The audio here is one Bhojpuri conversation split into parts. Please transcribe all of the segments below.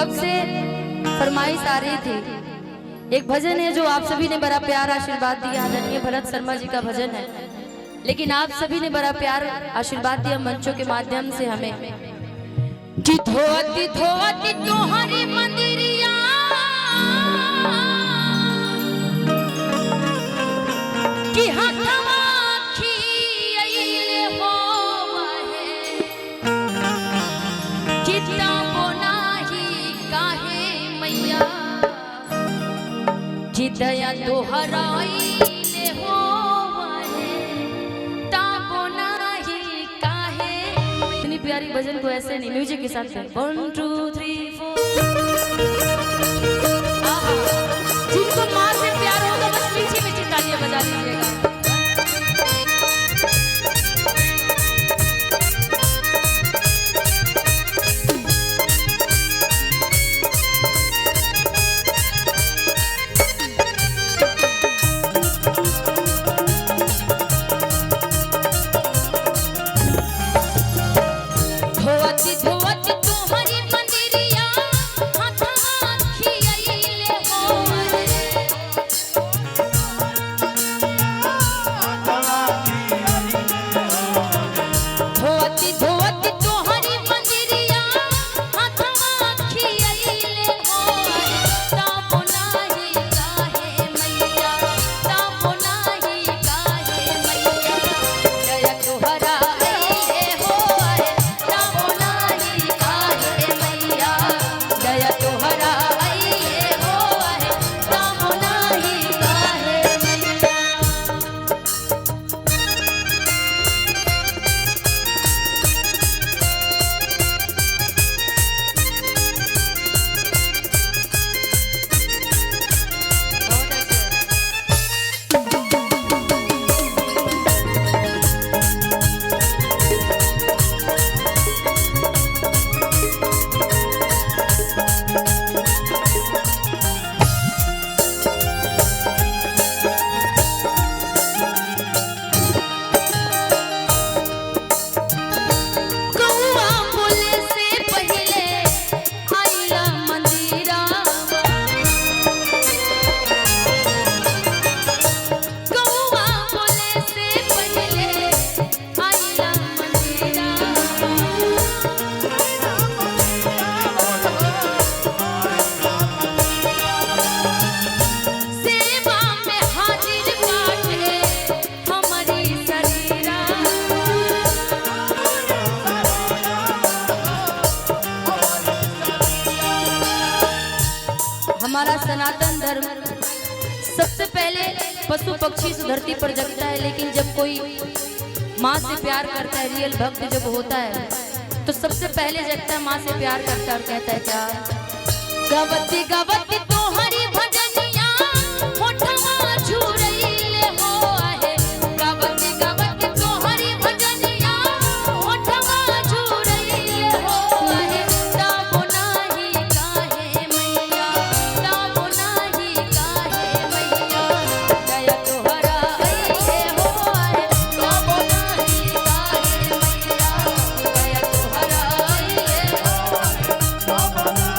कब से फरमाइश आ रही थी। एक भजन है जो आप सभी ने बड़ा प्यार आशीर्वाद दिया, आदरणीय भरत शर्मा जी का भजन है, लेकिन आप सभी ने बड़ा प्यार आशीर्वाद दिया मंचों के माध्यम से हमें कि धोती धोती तोहरी मंदिरिया कि हथवा खियले होवहे कितना बोनाही काहे मैया कि दया तोहराइले होवहे ता बोनाही काहे। इतनी प्यारी भजन को ऐसे नहीं म्यूजिक के साथ 1 2 3 4 जिनको मां से प्यार होगा बस पीछे पीछे तालियां बजा लीजिएगा। हमारा सनातन धर्म सबसे पहले पशु पक्षी से धरती पर जगता है, लेकिन जब कोई माँ से प्यार करता है, रियल भक्त जब होता है तो सबसे पहले जगता है, माँ से प्यार करता है और कहता है क्या गवती गवती तोहरी भजनिया होठवा झुरइले हो आहे गवती गवती तोहरी भजनिया होठवा झुरइले हो आहे ताबो नाही काहे मैया ताबो नाही काहे मैया दया तोहरा आइले हो आहे ताबो नाही काहे मैया दया तोहरा आइले हो ताबो नाही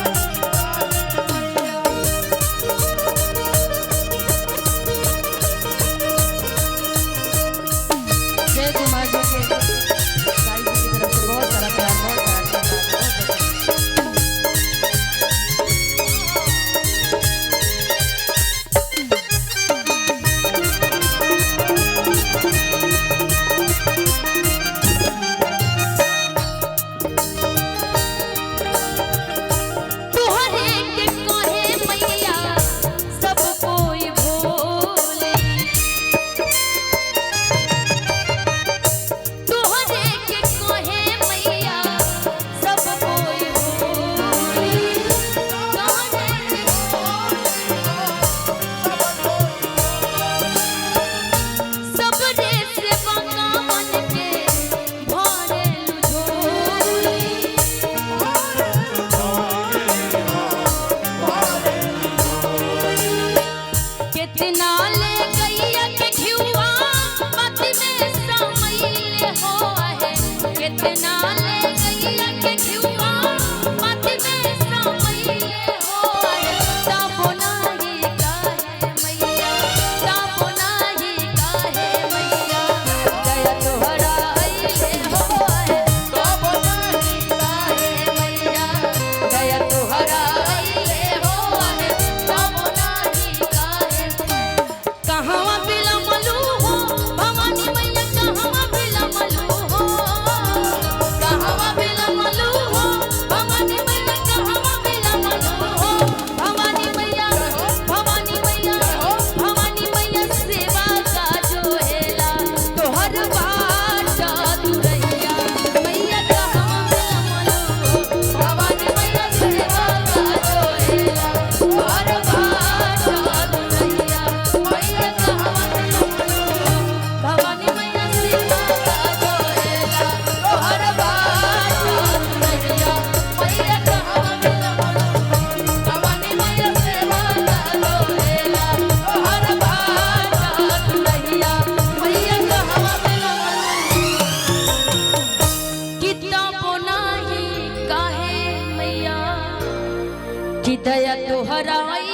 कि दया तोहराई